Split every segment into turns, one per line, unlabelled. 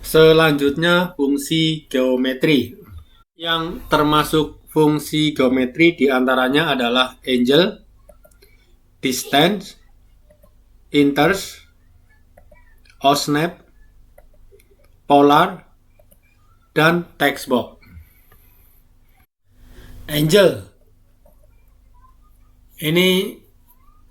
Selanjutnya fungsi geometri. Yang termasuk fungsi geometri diantaranya adalah angle, distance, inverse, osnap, polar, dan textbox. Angle ini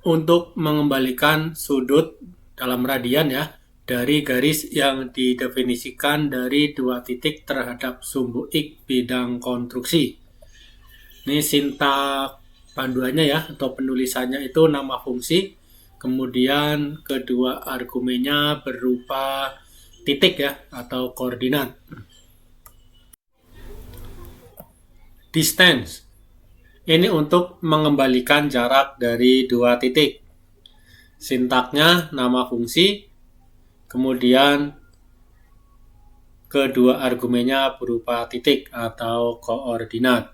untuk mengembalikan sudut dalam radian ya dari garis yang didefinisikan dari dua titik terhadap sumbu X bidang konstruksi. Ini sintak panduannya ya atau penulisannya itu nama fungsi, kemudian kedua argumennya berupa titik ya atau koordinat. Distance ini untuk mengembalikan jarak dari dua titik. Sintaknya nama fungsi, kemudian kedua argumennya berupa titik atau koordinat.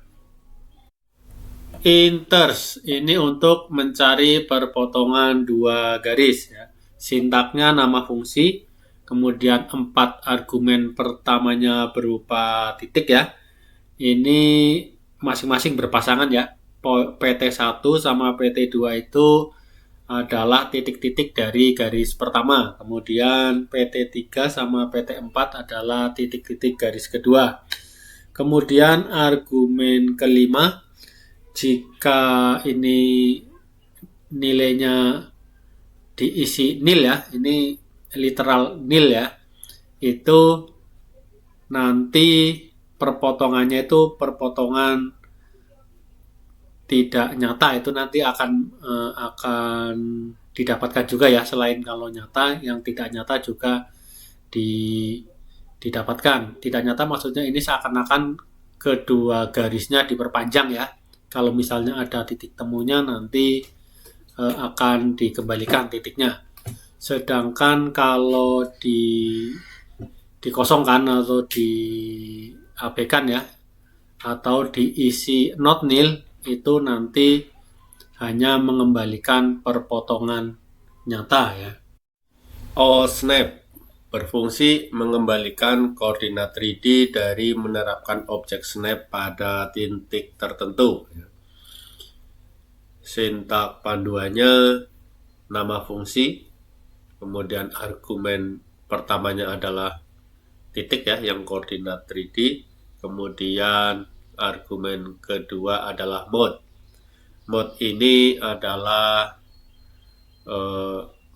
Inverse ini untuk mencari perpotongan dua garis ya. Sintaknya nama fungsi, kemudian 4 argumen pertamanya berupa titik ya. Ini masing-masing berpasangan ya. PT1 sama PT2 itu adalah titik-titik dari garis pertama. Kemudian PT3 sama PT4 adalah titik-titik garis kedua. Kemudian argumen kelima, jika ini nilainya diisi nil ya, ini literal nil ya, itu nanti perpotongannya itu perpotongan tidak nyata, itu nanti akan didapatkan juga ya. Selain kalau nyata, yang tidak nyata juga didapatkan. Tidak nyata maksudnya ini seakan-akan kedua garisnya diperpanjang ya. Kalau misalnya ada titik temunya nanti akan dikembalikan titiknya. Sedangkan kalau dikosongkan atau diabaikan ya, atau diisi not nil, itu nanti hanya mengembalikan perpotongan nyata ya. OSNAP berfungsi mengembalikan koordinat 3D dari menerapkan objek snap pada titik tertentu. Sintak panduannya nama fungsi, kemudian argumen pertamanya adalah titik ya yang koordinat 3D, kemudian argumen kedua adalah mode. Mode ini adalah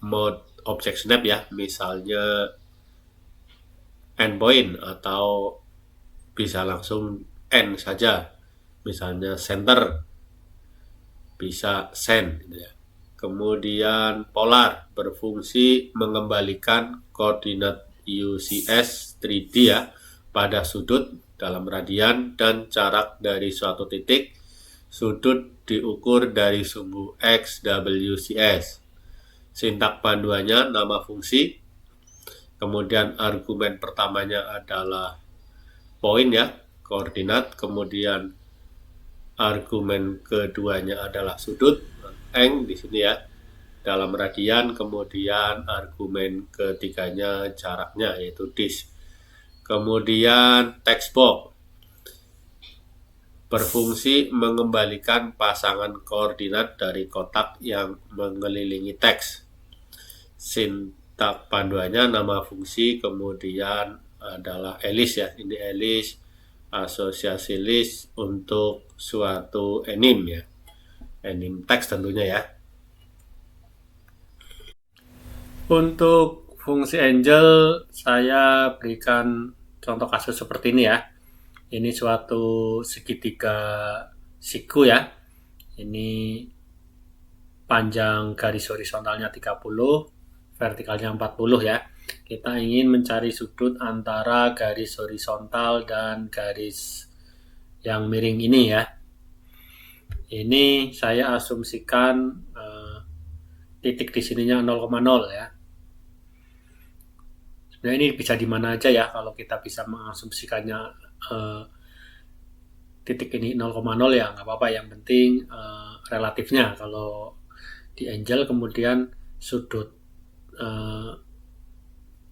mode object snap ya, misalnya endpoint atau bisa langsung end saja, misalnya center, bisa send gitu ya. Kemudian polar berfungsi mengembalikan koordinat UCS 3D ya pada sudut dalam radian dan jarak dari suatu titik. Sudut diukur dari sumbu X WCS. Sintak panduannya nama fungsi, kemudian argumen pertamanya adalah poin ya, koordinat, kemudian argumen keduanya adalah sudut, eng di sini ya, dalam radian, kemudian argumen ketiganya jaraknya yaitu dis. Kemudian textbox berfungsi mengembalikan pasangan koordinat dari kotak yang mengelilingi teks. Sintak panduannya nama fungsi, kemudian adalah ELIS ya, ini ELIS asosiasi list untuk suatu enim ya, enim teks tentunya ya. Untuk fungsi angel saya berikan contoh kasus seperti ini ya. Ini suatu segitiga siku ya. Ini panjang garis horizontalnya 30, vertikalnya 40 ya. Kita ingin mencari sudut antara garis horizontal dan garis yang miring ini ya. Ini saya asumsikan titik di sininya 0,0 ya. Sebenarnya ini bisa di mana aja ya, kalau kita bisa mengasumsikannya titik ini 0,0 ya nggak apa-apa, yang penting relatifnya. Kalau di angel kemudian sudut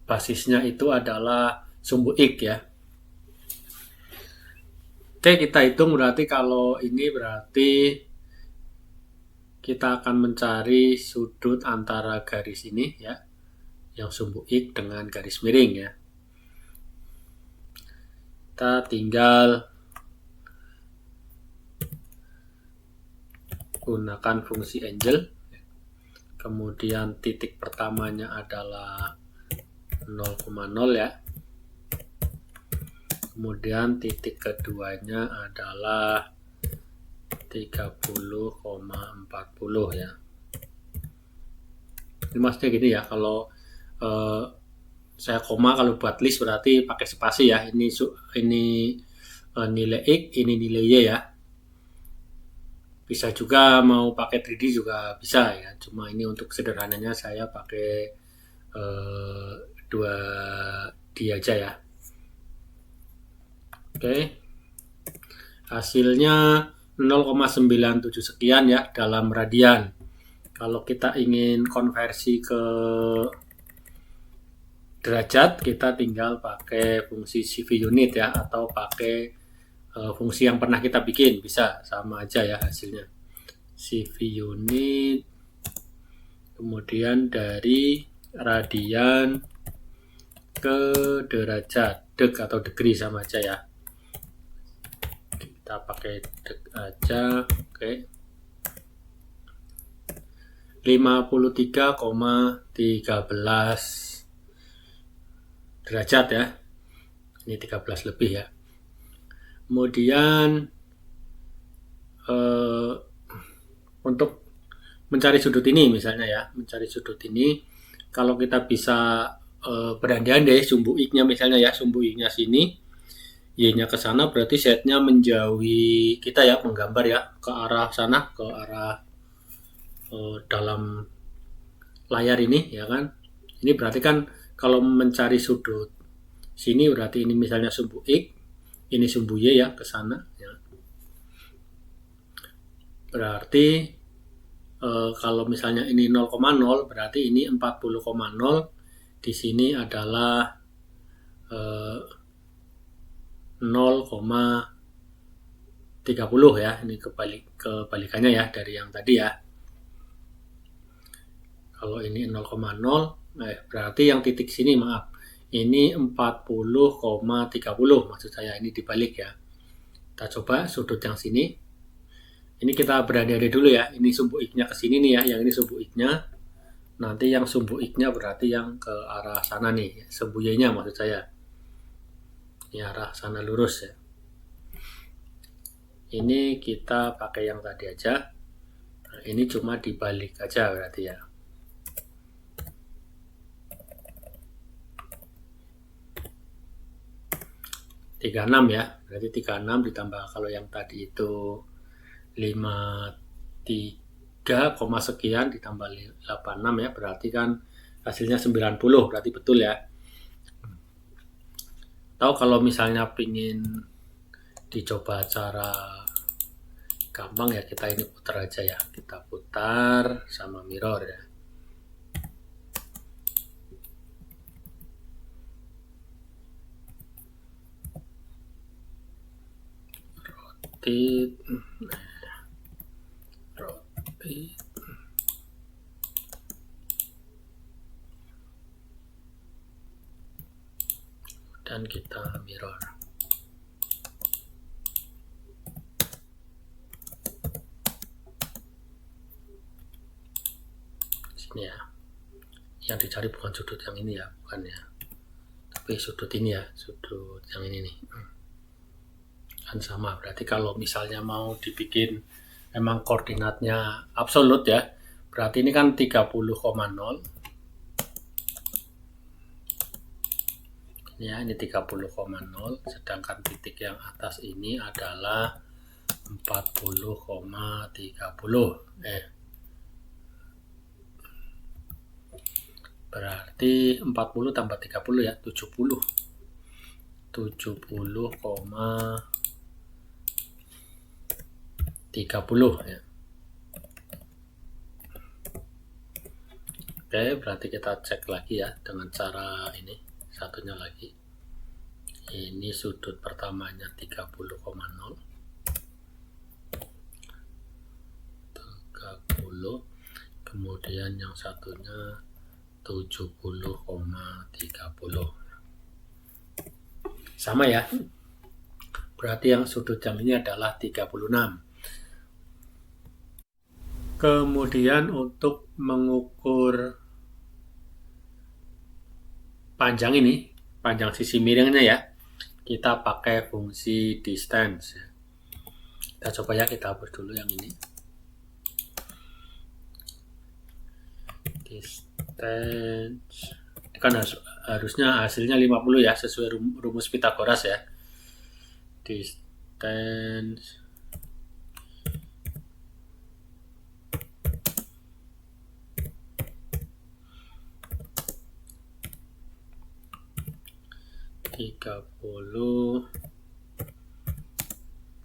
basisnya itu adalah sumbu X ya. Oke, kita hitung berarti kalau ini berarti kita akan mencari sudut antara garis ini ya, yang sumbu X dengan garis miring ya. Kita tinggal gunakan fungsi angle. Kemudian titik pertamanya adalah 0,0 ya. Kemudian titik keduanya adalah 30,40 ya. Ini maksudnya gini ya, kalau saya koma, kalau buat list berarti pakai spasi ya. Ini nilai X, ini nilai Y ya. Bisa juga mau pakai 3D juga bisa ya. Cuma ini untuk sederhananya saya pakai 2D aja ya. Oke. Hasilnya 0,97 sekian ya dalam radian. Kalau kita ingin konversi ke derajat, kita tinggal pakai fungsi CV unit ya, atau pakai fungsi yang pernah kita bikin, bisa sama aja ya hasilnya. CV unit, kemudian dari radian ke derajat, deg atau degree sama aja ya. Kita pakai deg aja, oke. 53,13 derajat ya. Ini 13 lebih ya. Kemudian untuk mencari sudut ini misalnya ya, mencari sudut ini, kalau kita bisa berandai-andai sumbu X-nya misalnya ya, sumbu X-nya sini, Y-nya ke sana, berarti setnya menjauhi kita ya, menggambar ya, ke arah sana, ke arah dalam layar ini ya kan. Ini berarti kan kalau mencari sudut sini berarti ini misalnya sumbu X, ini sumbu Y ya, ke sana ya. Berarti kalau misalnya ini 0,0 berarti ini 40,0, di sini adalah 0,30 ya. Ini kebalikannya ya dari yang tadi ya. Kalau ini 0,0 berarti yang titik sini maaf, ini 40,30 maksud saya, ini dibalik ya. Kita coba sudut yang sini. Ini kita berandai-andai dulu ya. Ini sumbu X-nya ke sini nih ya, yang ini sumbu X-nya. Nanti yang sumbu X-nya berarti yang ke arah sana nih, sumbu Y-nya maksud saya. Ini arah sana lurus ya. Ini kita pakai yang tadi aja. Nah, ini cuma dibalik aja berarti ya. (36) ya. Berarti 36 ditambah kalau yang tadi itu 53, sekian ditambah 86 ya, berarti kan hasilnya 90, berarti betul ya. Tahu kalau misalnya pingin dicoba cara gampang ya, kita ini putar aja ya, kita putar sama mirror ya. Rotate, dan kita mirror. Sini ya. Yang dicari bukan sudut yang ini ya, bukan ya. Tapi sudut ini ya, sudut yang ini nih. Kan sama, berarti kalau misalnya mau dibikin memang koordinatnya absolut ya, berarti ini kan 30,0 ya, ini 30,0, sedangkan titik yang atas ini adalah 40,30 berarti 40 tambah 30 ya, 70,30 ya. Oke, berarti kita cek lagi ya dengan cara ini, satunya lagi. Ini sudut pertamanya 30,0. 30. Kemudian yang satunya 70,30. Sama ya. Berarti yang sudut jam ini adalah 36. Kemudian untuk mengukur panjang ini, panjang sisi miringnya ya, kita pakai fungsi distance. Kita coba ya, kita hapus dulu yang ini. Distance kan harusnya hasilnya 50 ya, sesuai rumus Pythagoras ya. Distance tiga puluh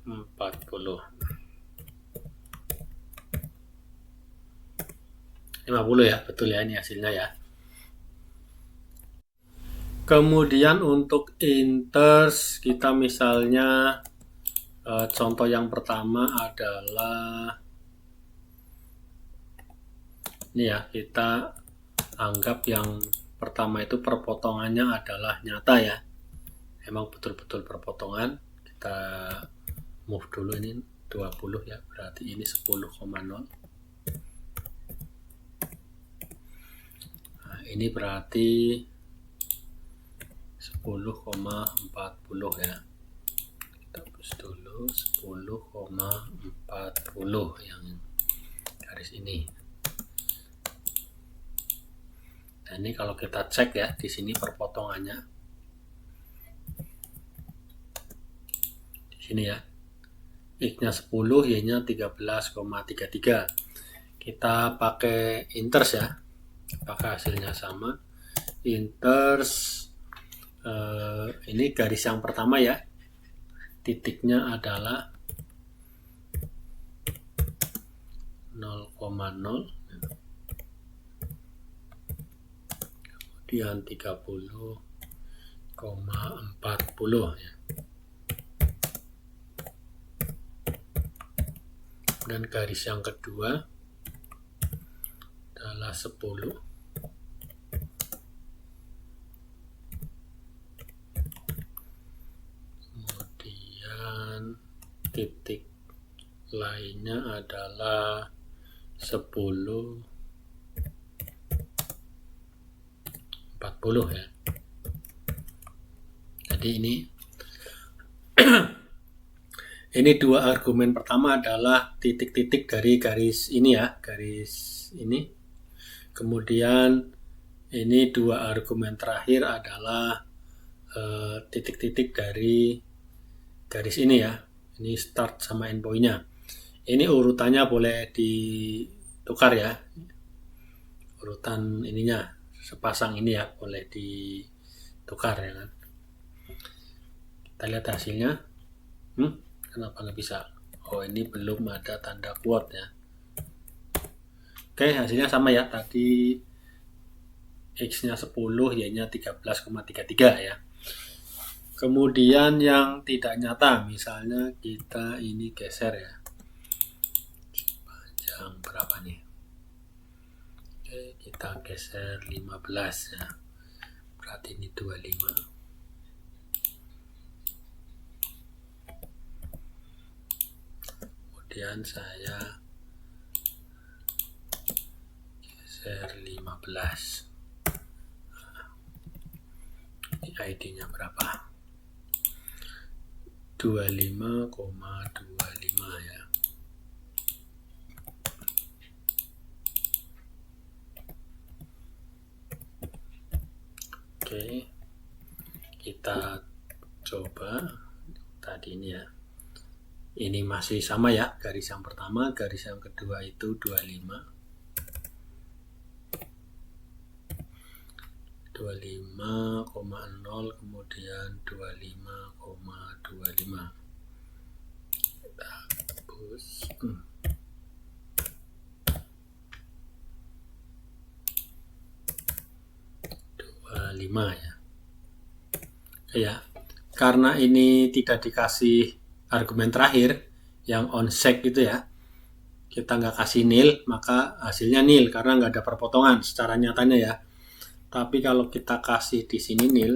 40 50 ya, betul ya, ini hasilnya ya. Kemudian untuk inters, kita misalnya contoh yang pertama adalah ini ya, kita anggap yang pertama itu perpotongannya adalah nyata ya, emang betul-betul perpotongan. Kita move dulu, ini 20 ya, berarti ini 10,0. Nah, ini berarti 10,40 ya. Kita hapus dulu 10,40 yang garis ini. Nah, ini kalau kita cek ya, di sini perpotongannya di sini ya, X-nya 10, Y-nya 13,33. Kita pakai inters ya, apakah hasilnya sama. Inters ini garis yang pertama ya, titiknya adalah 0,0, kemudian 30,40 ya. Dan garis yang kedua adalah 10. Kemudian titik lainnya adalah 10,40 ya. Jadi ini dua argumen pertama adalah titik-titik dari garis ini ya, garis ini. Kemudian ini dua argumen terakhir adalah titik-titik dari garis ini ya. Ini start sama end point-nya. Ini urutannya boleh ditukar ya. Urutan ininya, sepasang ini ya, boleh ditukar ya kan. Kita lihat hasilnya. Kenapa nggak bisa? Oh, ini belum ada tanda quote ya. Oke, hasilnya sama ya. Tadi X-nya 10, Y-nya 13,33 ya. Kemudian yang tidak nyata, misalnya kita ini geser ya. Panjang berapa nih? Oke, kita geser 15 ya. Berarti ini 25. Kemudian saya geser 15. Ini ID-nya berapa? 25,25 ya. Oke, kita coba tadi ini ya. Ini masih sama ya, garis yang pertama, garis yang kedua itu 25. 25,0 kemudian 25,25. Kita hapus. 25 ya. Ya, karena ini tidak dikasih argumen terakhir yang onSec gitu ya, kita nggak kasih nil, maka hasilnya nil karena nggak ada perpotongan secara nyatanya ya. Tapi kalau kita kasih di sini nil,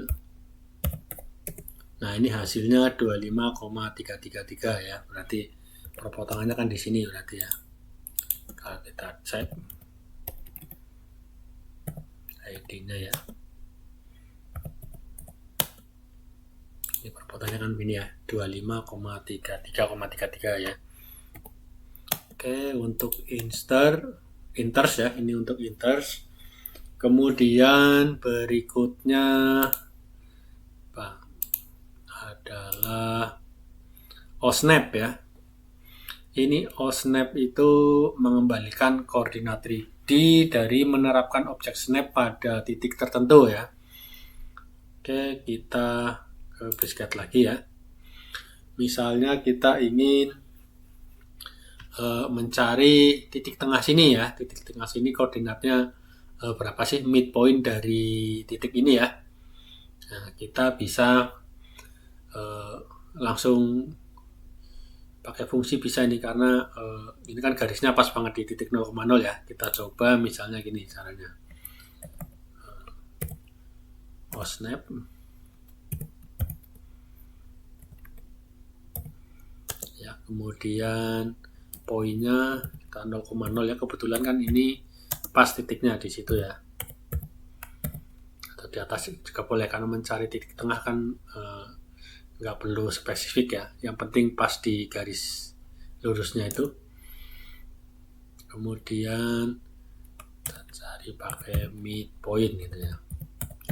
nah ini hasilnya 25,333 ya, berarti perpotongannya kan di sini berarti ya. Kalau kita cek ID-nya ya, ini perpotongannya kan ini ya, 25,33,33 ya. Oke, untuk inters ya, ini untuk inters. Kemudian berikutnya adalah OSNAP ya. Ini OSNAP itu mengembalikan koordinat 3D dari menerapkan objek snap pada titik tertentu ya. Oke, kita ke Basecamp lagi ya. Misalnya kita ingin mencari titik tengah sini ya. Titik tengah sini koordinatnya berapa sih midpoint dari titik ini ya. Nah, kita bisa langsung pakai fungsi bisa ini karena ini kan garisnya pas banget di titik 0,0 ya. Kita coba misalnya gini caranya. OSNAP ya, kemudian poinnya kita 0,0 ya, kebetulan kan ini pas titiknya di situ ya, atau di atas juga boleh karena mencari titik tengah kan nggak perlu spesifik ya, yang penting pas di garis lurusnya itu. Kemudian kita cari pakai midpoint gitu ya,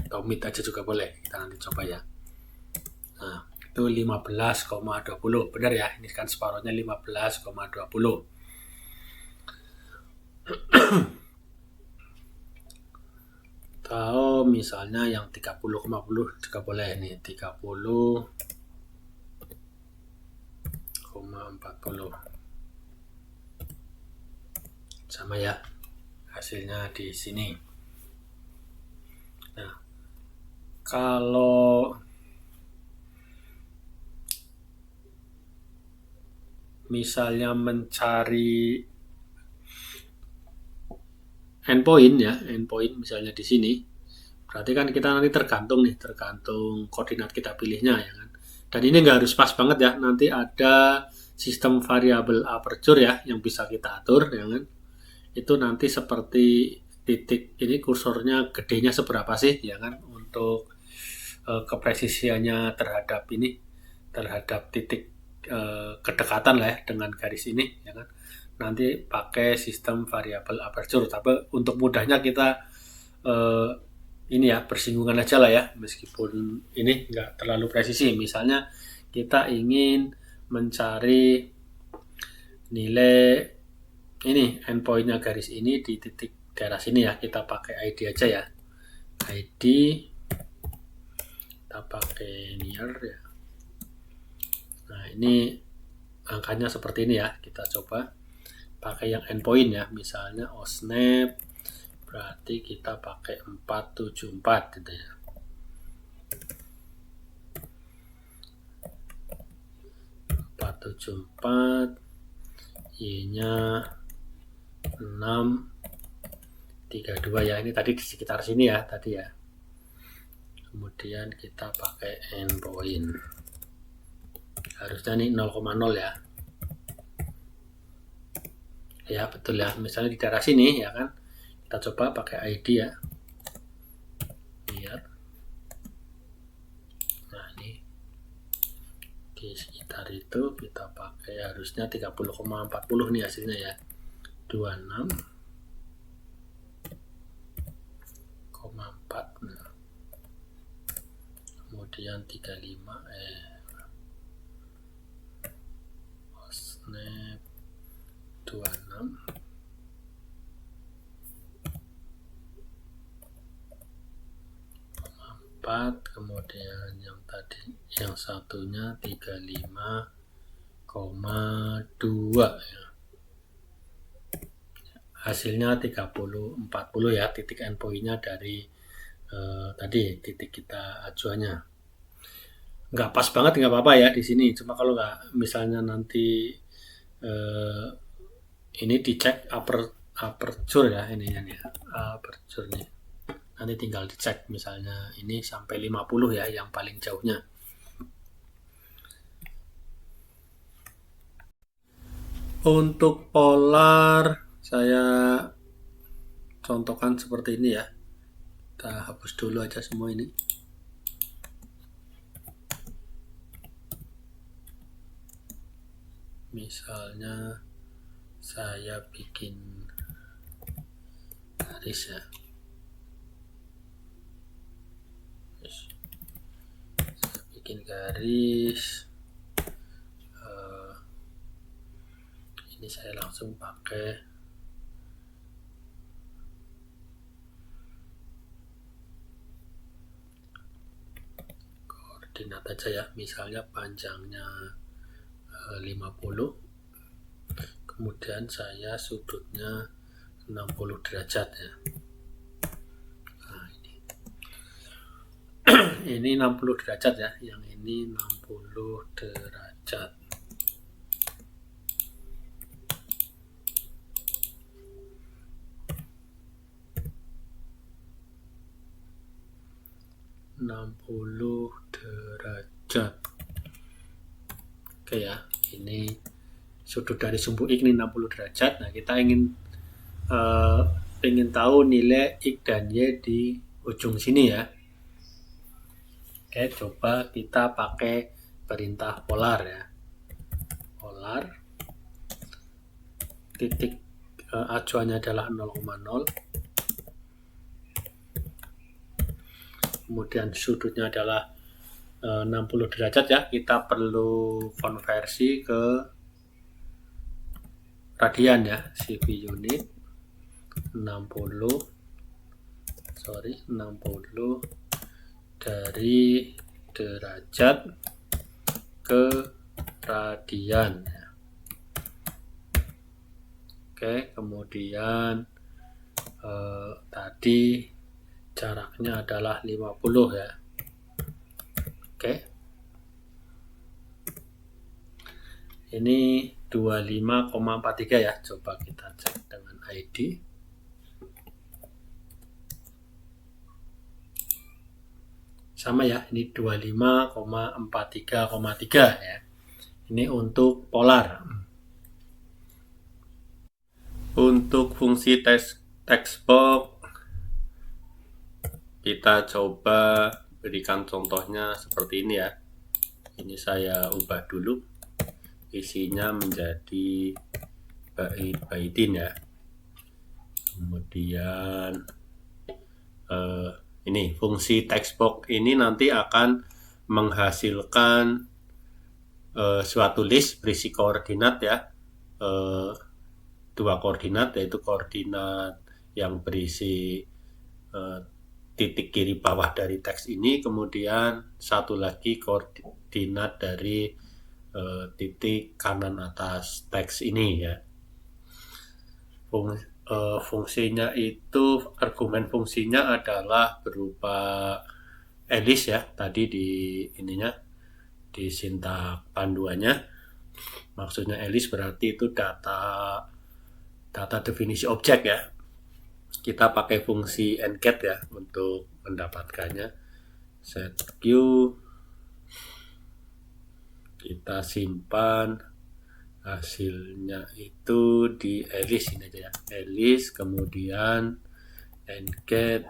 atau mid aja juga boleh, kita nanti coba ya. Nah itu 15,20 benar ya, ini kan separuhnya 15,20. Atau misalnya yang 30,10 juga boleh nih, 30,40 sama ya hasilnya di sini. Nah kalau misalnya mencari endpoint ya, endpoint misalnya di sini, berarti kan kita nanti tergantung koordinat kita pilihnya ya kan. Dan ini nggak harus pas banget ya, nanti ada sistem variabel aperture ya yang bisa kita atur ya kan. Itu nanti seperti titik ini kursornya gedenya seberapa sih ya kan, untuk kepresisiannya terhadap titik kedekatan lah ya dengan garis ini ya kan. Nanti pakai sistem variabel aperture, tapi untuk mudahnya kita ini ya bersinggungan aja lah ya, meskipun ini nggak terlalu presisi. Misalnya kita ingin mencari nilai ini endpointnya garis ini di titik daerah sini ya, kita pakai ID aja ya, ID kita pakai near ya. Nah ini angkanya seperti ini ya, kita coba pakai yang endpoint ya, misalnya OSNAP berarti kita pakai 474 gitu ya. Y-nya 632 ya, ini tadi di sekitar sini ya tadi ya. Kemudian kita pakai endpoint, harusnya nih 0,0 ya. Ya betul ya, misalnya di daerah sini ya kan, kita coba pakai ID ya, lihat. Nah ini di sekitar itu kita pakai harusnya 30,40 nih hasilnya ya, 26,4. Nah, kemudian 35 OSNAP 26 4, kemudian yang tadi yang satunya 35,2 ya. Hasilnya 30,40 ya, titik endpointnya dari tadi titik kita acuannya. nggak pas banget nggak apa-apa ya di sini. Cuma kalau nggak misalnya nanti eh, ini dicek aperture ya ininya nih aperture nih. Nanti tinggal dicek misalnya ini sampai 50 ya yang paling jauhnya. Untuk polar saya contohkan seperti ini ya. Kita hapus dulu aja semua ini. Misalnya saya bikin garis ya. Saya bikin garis. Ini saya langsung pakai koordinat aja ya. Misalnya panjangnya 50, kemudian saya sudutnya 60 derajat ya. Nah, ini 60 derajat ya, yang ini 60 derajat. Oke ya, ini sudut dari sumbu X ini 60 derajat. Nah, kita ingin tahu nilai X dan Y di ujung sini ya. Oke, coba kita pakai perintah polar ya. Polar, titik acuannya adalah 0,0. Kemudian sudutnya adalah 60 derajat ya. Kita perlu konversi ke radian ya. CV unit 60 dari derajat ke radian ya. Oke, kemudian tadi jaraknya adalah 50 ya. Oke. Ini 25,43 ya. Coba kita cek dengan ID. Sama ya, ini 25,43,3 ya. Ini untuk polar. Untuk fungsi text box kita coba berikan contohnya seperti ini ya. Ini saya ubah dulu, isinya menjadi baitin ya. Kemudian ini fungsi text box ini nanti akan menghasilkan suatu list berisi koordinat ya, dua koordinat, yaitu koordinat yang berisi titik kiri bawah dari teks ini, kemudian satu lagi koordinat dari titik kanan atas teks ini ya. Fungsinya itu, argumen fungsinya adalah berupa Alice ya, tadi di ininya, di sintak panduannya. Maksudnya Alice berarti itu data definisi objek ya. Kita pakai fungsi encat ya untuk mendapatkannya. Set Q, kita simpan hasilnya itu di Alice ini aja ya. Alice, kemudian encat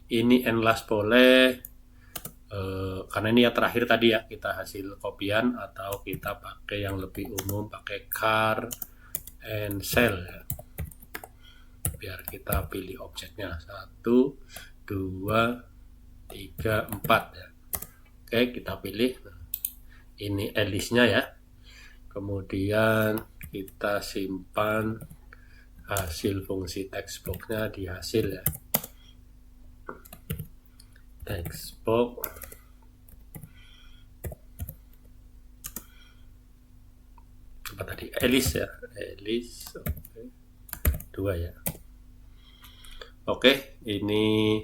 ini enlast boleh karena ini yang terakhir tadi ya, kita hasil kopian, atau kita pakai yang lebih umum, pakai car and cell ya. Biar kita pilih objeknya 1, 2, 3, 4 ya. Oke, kita pilih ini Alice-nya ya. Kemudian kita simpan hasil fungsi text box-nya di hasil ya. Text box apa tadi, Alice ya, Alice okay. 2 ya. Oke, ini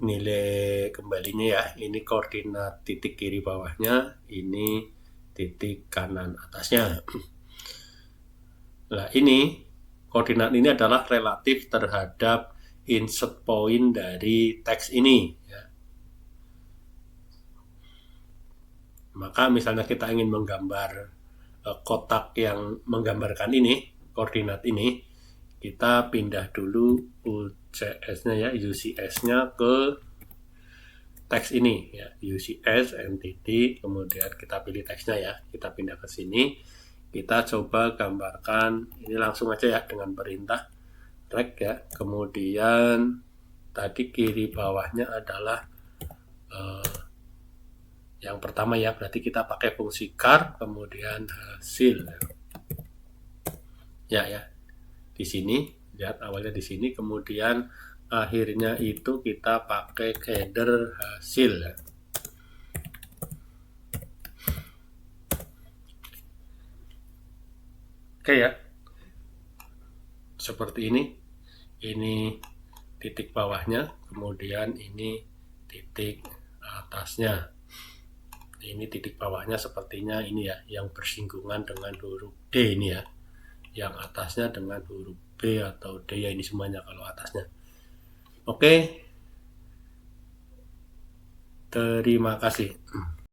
nilai kembalinya ya. Ini koordinat titik kiri bawahnya, ini titik kanan atasnya. Nah, ini koordinat ini adalah relatif terhadap insert point dari teks ini ya. Maka misalnya kita ingin menggambar kotak yang menggambarkan ini, koordinat ini, kita pindah dulu UCS-nya ya, UCS-nya ke teks ini ya, UCS entity, kemudian kita pilih teksnya ya, kita pindah ke sini, kita coba gambarkan ini langsung aja ya dengan perintah drag ya. Kemudian tadi kiri bawahnya adalah yang pertama ya, berarti kita pakai fungsi char, kemudian hasil ya. Di sini lihat awalnya di sini, kemudian akhirnya itu kita pakai header hasil ya. Oke ya, seperti ini titik bawahnya, kemudian ini titik atasnya. Ini titik bawahnya sepertinya ini ya, yang bersinggungan dengan huruf D ini ya, yang atasnya dengan huruf B atau D ya, ini semuanya kalau atasnya. Oke, terima kasih.